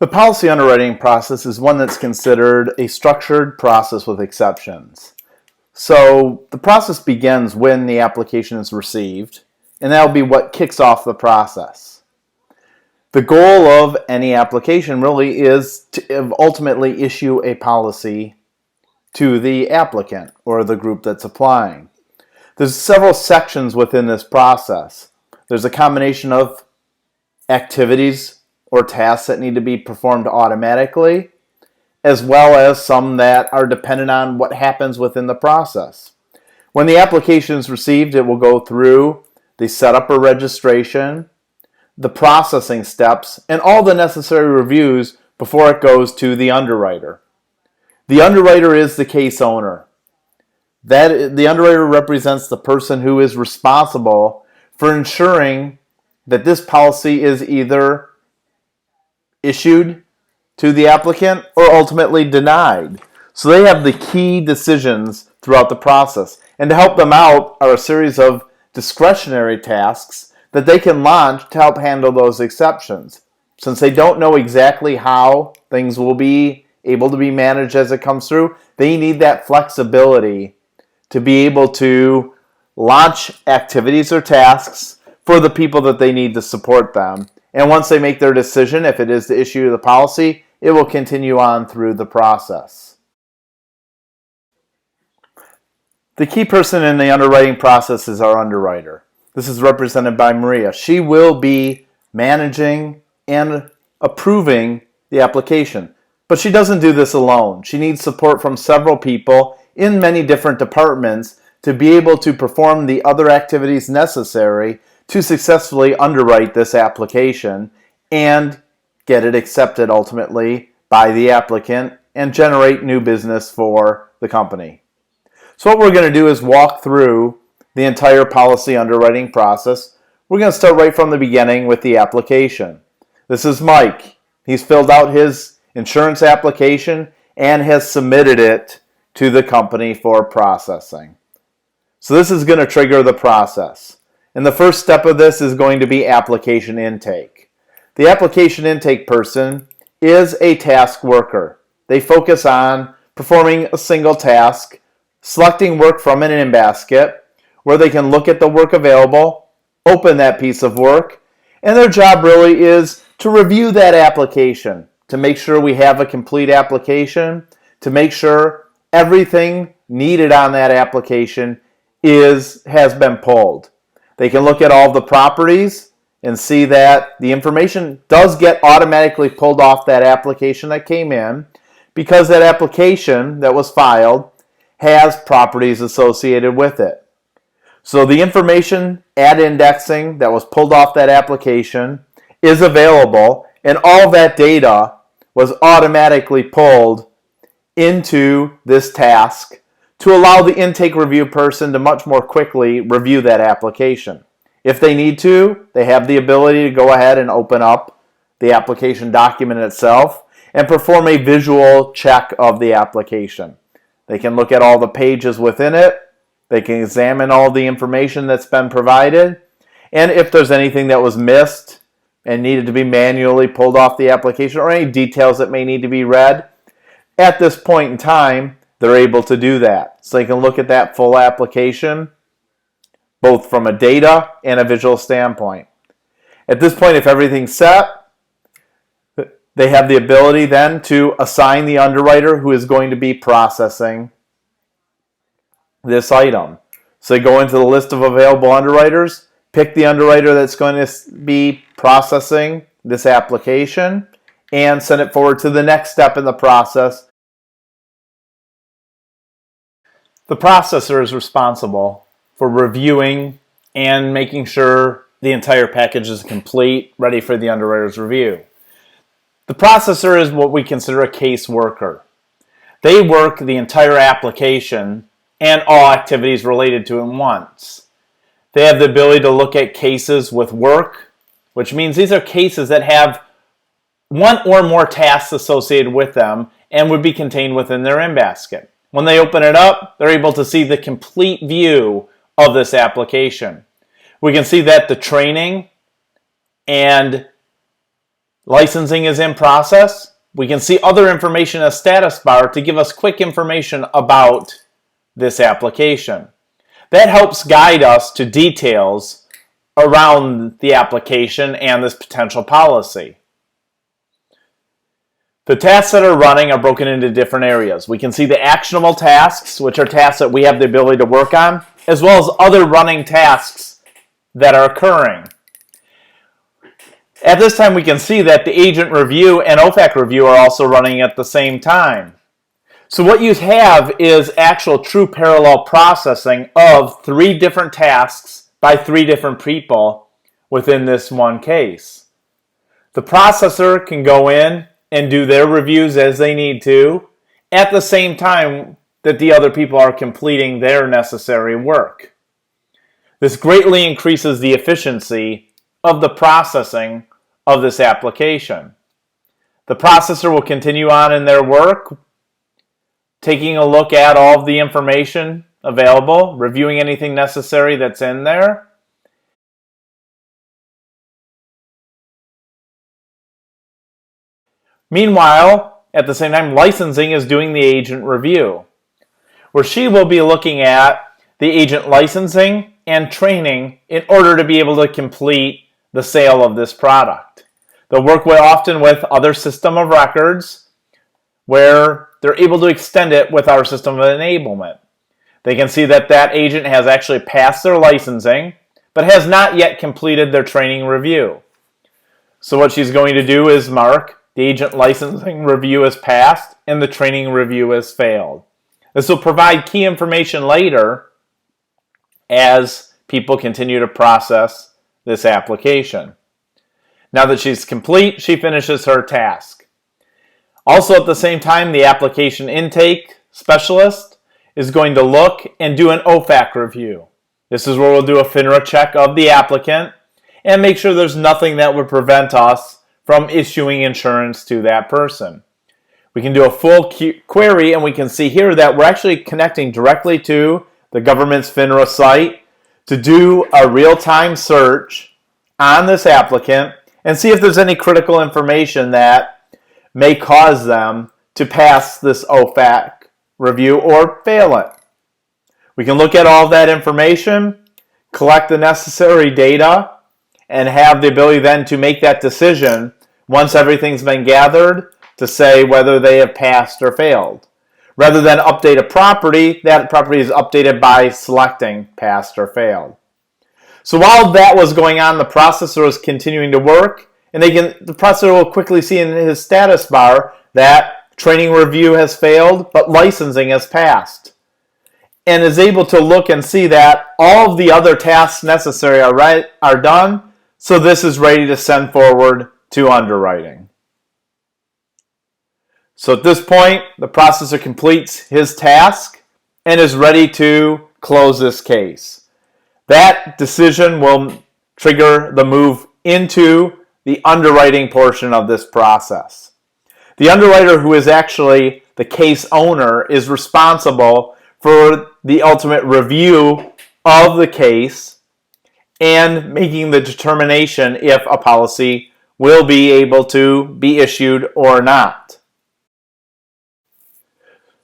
The policy underwriting process is one that's considered a structured process with exceptions. So the process begins when the application is received, and that'll be what kicks off the process. The goal of any application really is to ultimately issue a policy to the applicant or the group that's applying. There's several sections within this process. There's a combination of activities or tasks that need to be performed automatically, as well as some that are dependent on what happens within the process. When the application is received, it will go through the setup or registration, the processing steps, and all the necessary reviews before it goes to the underwriter. The underwriter is the case owner. The underwriter represents the person who is responsible for ensuring that this policy is either issued to the applicant or ultimately denied. So they have the key decisions throughout the process. And to help them out are a series of discretionary tasks that they can launch to help handle those exceptions. Since they don't know exactly how things will be able to be managed as it comes through, they need that flexibility to be able to launch activities or tasks for the people that they need to support them. And once they make their decision, if it is to issue the policy, it will continue on through the process. The key person in the underwriting process is our underwriter. This is represented by Maria. She will be managing and approving the application. But she doesn't do this alone. She needs support from several people in many different departments to be able to perform the other activities necessary to successfully underwrite this application and get it accepted ultimately by the applicant and generate new business for the company. So what we're going to do is walk through the entire policy underwriting process. We're going to start right from the beginning with the application. This is Mike. He's filled out his insurance application and has submitted it to the company for processing. So this is going to trigger the process. And the first step of this is going to be application intake. The application intake person is a task worker. They focus on performing a single task, selecting work from an in basket, where they can look at the work available, open that piece of work, and their job really is to review that application, to make sure we have a complete application, to make sure everything needed on that application has been pulled. They can look at all the properties and see that the information does get automatically pulled off that application that came in because that application that was filed has properties associated with it. So the information at indexing that was pulled off that application is available, and all that data was automatically pulled into this task to allow the intake review person to much more quickly review that application. If they need to, they have the ability to go ahead and open up the application document itself and perform a visual check of the application. They can look at all the pages within it. They can examine all the information that's been provided. And if there's anything that was missed and needed to be manually pulled off the application or any details that may need to be read, at this point in time, they're able to do that. So they can look at that full application, both from a data and a visual standpoint. At this point, if everything's set, they have the ability then to assign the underwriter who is going to be processing this item. So they go into the list of available underwriters, pick the underwriter that's going to be processing this application, and send it forward to the next step in the process. The processor is responsible for reviewing and making sure the entire package is complete, ready for the underwriter's review. The processor is what we consider a case worker. They work the entire application and all activities related to it once. They have the ability to look at cases with work, which means these are cases that have one or more tasks associated with them and would be contained within their in-basket. When they open it up, they're able to see the complete view of this application. We can see that the training and licensing is in process. We can see other information in a status bar to give us quick information about this application. That helps guide us to details around the application and this potential policy. The tasks that are running are broken into different areas. We can see the actionable tasks, which are tasks that we have the ability to work on, as well as other running tasks that are occurring. At this time, we can see that the agent review and OFAC review are also running at the same time. So what you have is actual true parallel processing of 3 different tasks by 3 different people within this one case. The processor can go in and do their reviews as they need to at the same time that the other people are completing their necessary work. This greatly increases the efficiency of the processing of this application. The processor will continue on in their work, taking a look at all of the information available, reviewing anything necessary that's in there. Meanwhile, at the same time, licensing is doing the agent review, where she will be looking at the agent licensing and training in order to be able to complete the sale of this product. They'll work often with other system of records where they're able to extend it with our system of enablement. They can see that that agent has actually passed their licensing, but has not yet completed their training review. So what she's going to do is mark the agent licensing review as passed and the training review as failed. This will provide key information later as people continue to process this application. Now that she's complete, she finishes her task. Also at the same time, the application intake specialist is going to look and do an OFAC review. This is where we'll do a FINRA check of the applicant and make sure there's nothing that would prevent us from issuing insurance to that person. We can do a full query, and we can see here that we're actually connecting directly to the government's FINRA site to do a real-time search on this applicant and see if there's any critical information that may cause them to pass this OFAC review or fail it. We can look at all of that information, collect the necessary data, and have the ability then to make that decision once everything's been gathered to say whether they have passed or failed. Rather than update a property, that property is updated by selecting passed or failed. So while that was going on, the processor was continuing to work, and the processor will quickly see in his status bar that training review has failed, but licensing has passed, and is able to look and see that all of the other tasks necessary are done, so this is ready to send forward to underwriting. So at this point, the processor completes his task and is ready to close this case. That decision will trigger the move into the underwriting portion of this process. The underwriter, who is actually the case owner, is responsible for the ultimate review of the case and making the determination if a policy will be able to be issued or not.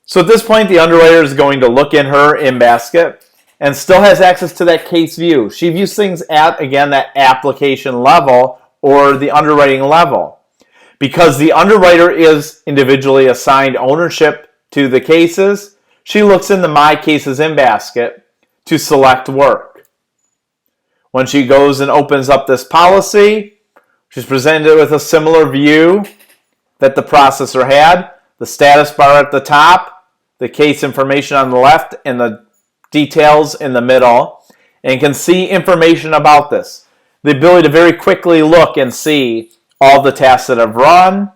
So at this point, the underwriter is going to look in her in-basket and still has access to that case view. She views things at, again, that application level or the underwriting level. Because the underwriter is individually assigned ownership to the cases, she looks in the My Cases in-basket to select work. When she goes and opens up this policy, she's presented with a similar view that the processor had. The status bar at the top, the case information on the left, and the details in the middle, and can see information about this. The ability to very quickly look and see all the tasks that have run,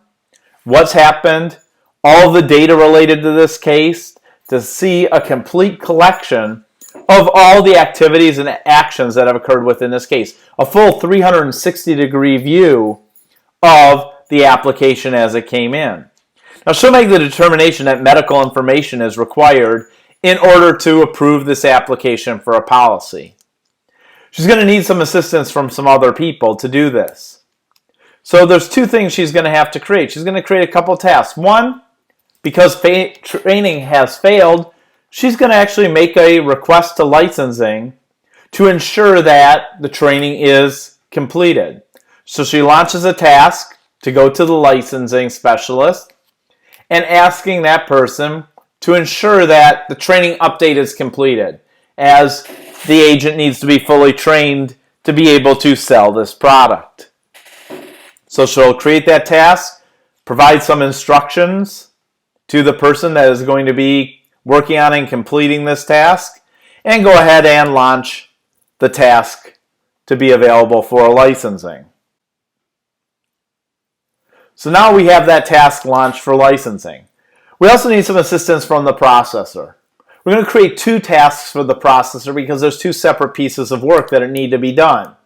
what's happened, all the data related to this case, to see a complete collection of all the activities and actions that have occurred within this case. A full 360-degree view of the application as it came in. Now, she'll make the determination that medical information is required in order to approve this application for a policy. She's going to need some assistance from some other people to do this. So there's two things she's going to have to create. She's going to create a couple tasks. One, because training has failed, she's going to actually make a request to licensing to ensure that the training is completed. So she launches a task to go to the licensing specialist and asking that person to ensure that the training update is completed, as the agent needs to be fully trained to be able to sell this product. So she'll create that task, provide some instructions to the person that is going to be working on and completing this task, and go ahead and launch the task to be available for licensing. So now we have that task launched for licensing. We also need some assistance from the processor. We're going to create two tasks for the processor because there's two separate pieces of work that need to be done.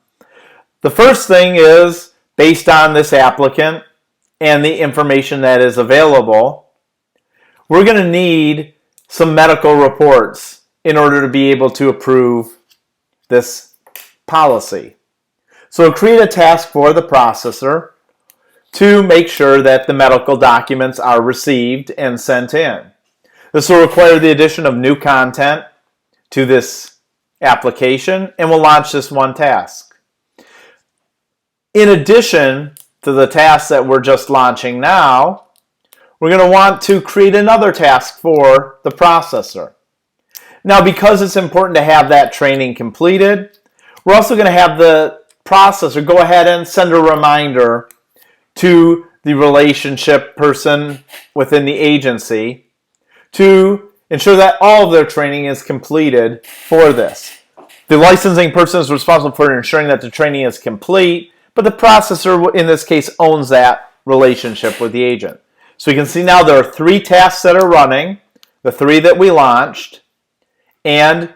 The first thing is, based on this applicant and the information that is available, we're going to need some medical reports in order to be able to approve this policy. So we'll create a task for the processor to make sure that the medical documents are received and sent in. This will require the addition of new content to this application, and we'll launch this one task. In addition to the task that we're just launching now, we're going to want to create another task for the processor. Now, because it's important to have that training completed, we're also going to have the processor go ahead and send a reminder to the relationship person within the agency to ensure that all of their training is completed for this. The licensing person is responsible for ensuring that the training is complete, but the processor, in this case, owns that relationship with the agent. So you can see now there are three tasks that are running, the three that we launched, and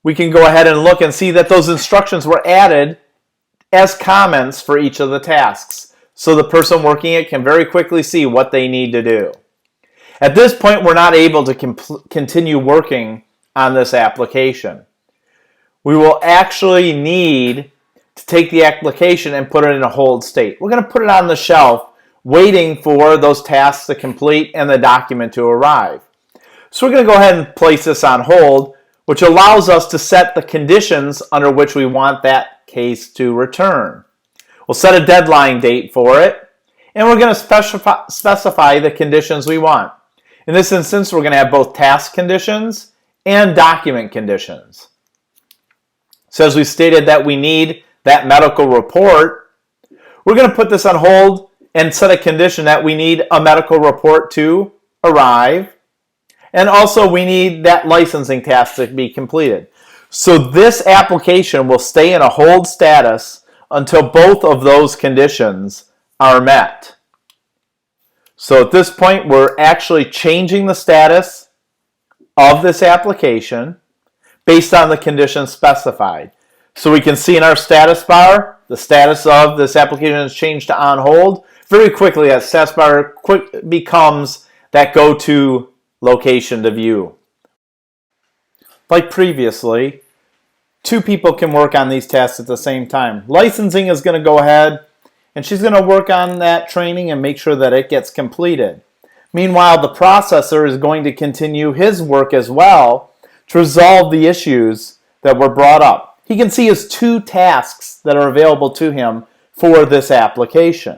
we can go ahead and look and see that those instructions were added as comments for each of the tasks. So the person working it can very quickly see what they need to do. At this point, we're not able to continue working on this application. We will actually need to take the application and put it in a hold state. We're going to put it on the shelf, waiting for those tasks to complete and the document to arrive. So we're going to go ahead and place this on hold, which allows us to set the conditions under which we want that case to return. We'll set a deadline date for it, and we're going to specify the conditions we want. In this instance, we're going to have both task conditions and document conditions. So as we stated that we need that medical report, we're going to put this on hold and set a condition that we need a medical report to arrive, and also we need that licensing task to be completed. So this application will stay in a hold status until both of those conditions are met. So at this point, we're actually changing the status of this application based on the conditions specified. So we can see in our status bar, the status of this application has changed to on hold. Very quickly, that status bar becomes that go-to location to view. Like previously, two people can work on these tasks at the same time. Licensing is going to go ahead and she's going to work on that training and make sure that it gets completed. Meanwhile, the processor is going to continue his work as well to resolve the issues that were brought up. He can see his two tasks that are available to him for this application.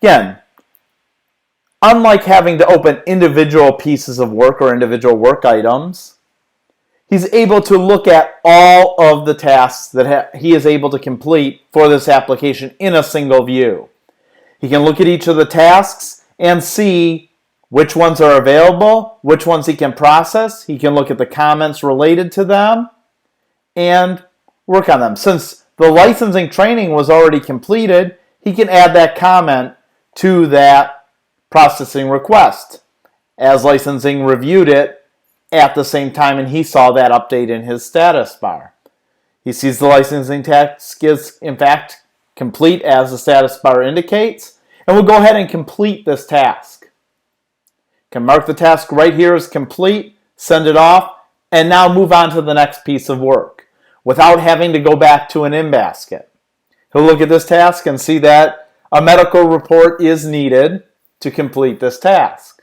Again, unlike having to open individual pieces of work or individual work items, he's able to look at all of the tasks that he is able to complete for this application in a single view. He can look at each of the tasks and see which ones are available, which ones he can process. He can look at the comments related to them and work on them. Since the licensing training was already completed, he can add that comment to that processing request as licensing reviewed it at the same time, and he saw that update in his status bar. He sees the licensing task is, in fact, complete as the status bar indicates, and we'll go ahead and complete this task. Can mark the task right here as complete, send it off, and now move on to the next piece of work without having to go back to an in-basket. He'll look at this task and see that a medical report is needed to complete this task.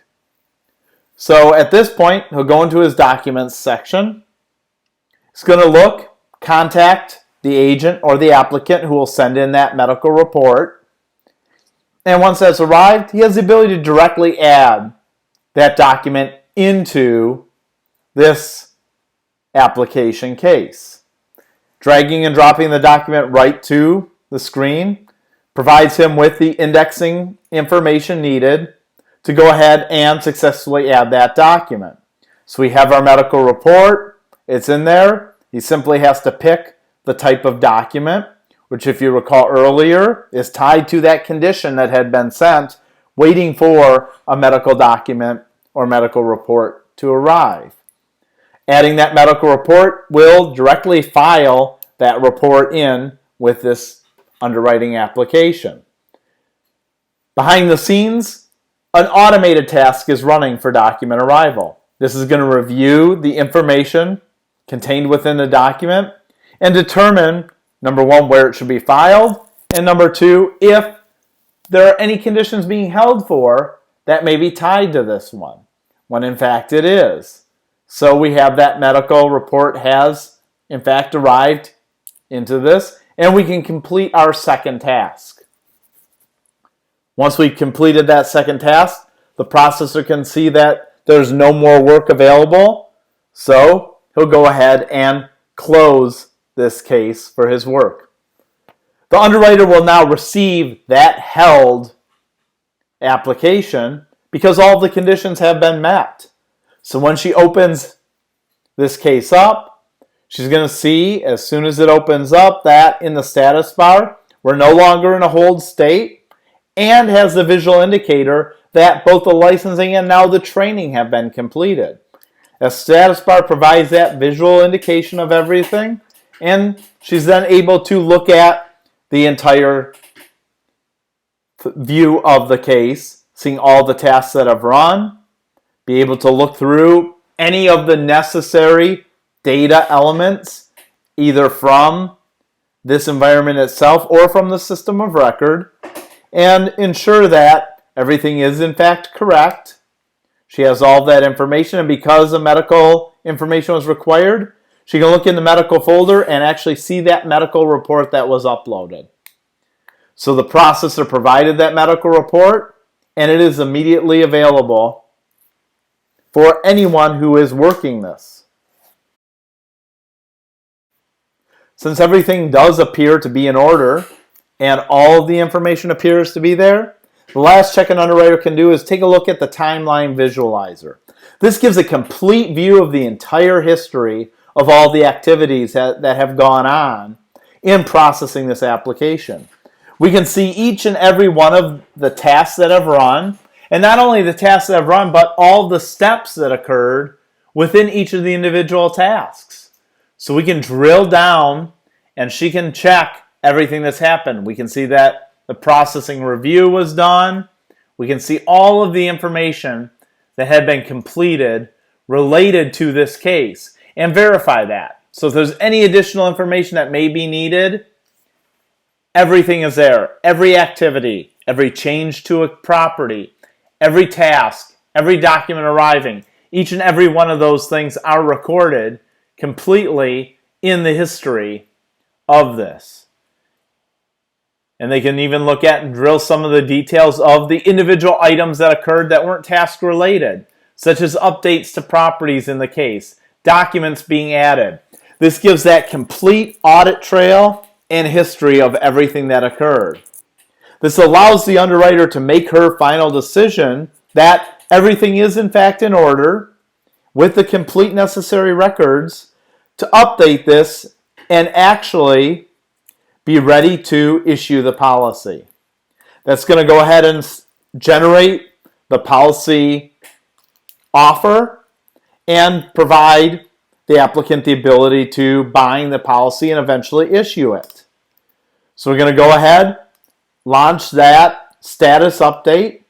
So at this point, he'll go into his documents section. He's going to look, contact the agent or the applicant who will send in that medical report. And once that's arrived, he has the ability to directly add that document into this application case. Dragging and dropping the document right to the screen provides him with the indexing information needed to go ahead and successfully add that document. So we have our medical report. It's in there. He simply has to pick the type of document, which, if you recall earlier, is tied to that condition that had been sent, waiting for a medical document or medical report to arrive. Adding that medical report will directly file that report in with this underwriting application. Behind the scenes, an automated task is running for document arrival. This is going to review the information contained within the document and determine, number one, where it should be filed, and number two, if there are any conditions being held for that may be tied to this one, when in fact it is. So we have that medical report has in fact arrived into this, and we can complete our second task. Once we've completed that second task, the processor can see that there's no more work available, so he'll go ahead and close this case for his work. The underwriter will now receive that held application because all of the conditions have been met. So when she opens this case up, she's going to see, as soon as it opens up, that in the status bar, we're no longer in a hold state, and has the visual indicator that both the licensing and now the training have been completed. A status bar provides that visual indication of everything, and she's then able to look at the entire view of the case, seeing all the tasks that have run, be able to look through any of the necessary data elements, either from this environment itself or from the system of record, and ensure that everything is in fact correct. She has all that information, and because the medical information was required, she can look in the medical folder and actually see that medical report that was uploaded. So the processor provided that medical report, and it is immediately available for anyone who is working this. Since everything does appear to be in order, and all of the information appears to be there, the last check an underwriter can do is take a look at the timeline visualizer. This gives a complete view of the entire history of all the activities that have gone on in processing this application. We can see each and every one of the tasks that have run, and not only the tasks that have run, but all the steps that occurred within each of the individual tasks. So we can drill down, and she can check everything that's happened. We can see that the processing review was done. We can see all of the information that had been completed related to this case and verify that. So if there's any additional information that may be needed, everything is there. Every activity, every change to a property, every task, every document arriving, each and every one of those things are recorded completely in the history of this. And they can even look at and drill some of the details of the individual items that occurred that weren't task related, such as updates to properties in the case, documents being added. This gives that complete audit trail and history of everything that occurred. This allows the underwriter to make her final decision that everything is in fact in order with the complete necessary records to update this and actually be ready to issue the policy. That's going to go ahead and generate the policy offer and provide the applicant the ability to bind the policy and eventually issue it. So we're going to go ahead, launch that status update,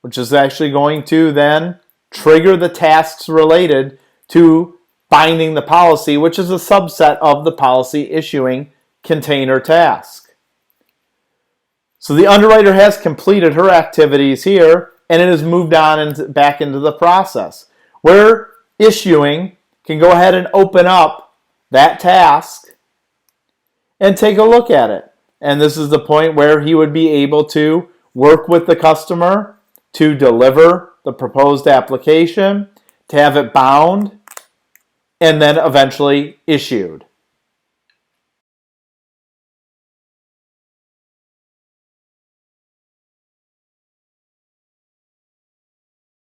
which is actually going to then trigger the tasks related to binding the policy, which is a subset of the policy issuing container task. So the underwriter has completed her activities here, and it has moved on and back into the process. Where issuing can go ahead and open up that task and take a look at it. And this is the point where he would be able to work with the customer to deliver the proposed application, to have it bound, and then eventually issued.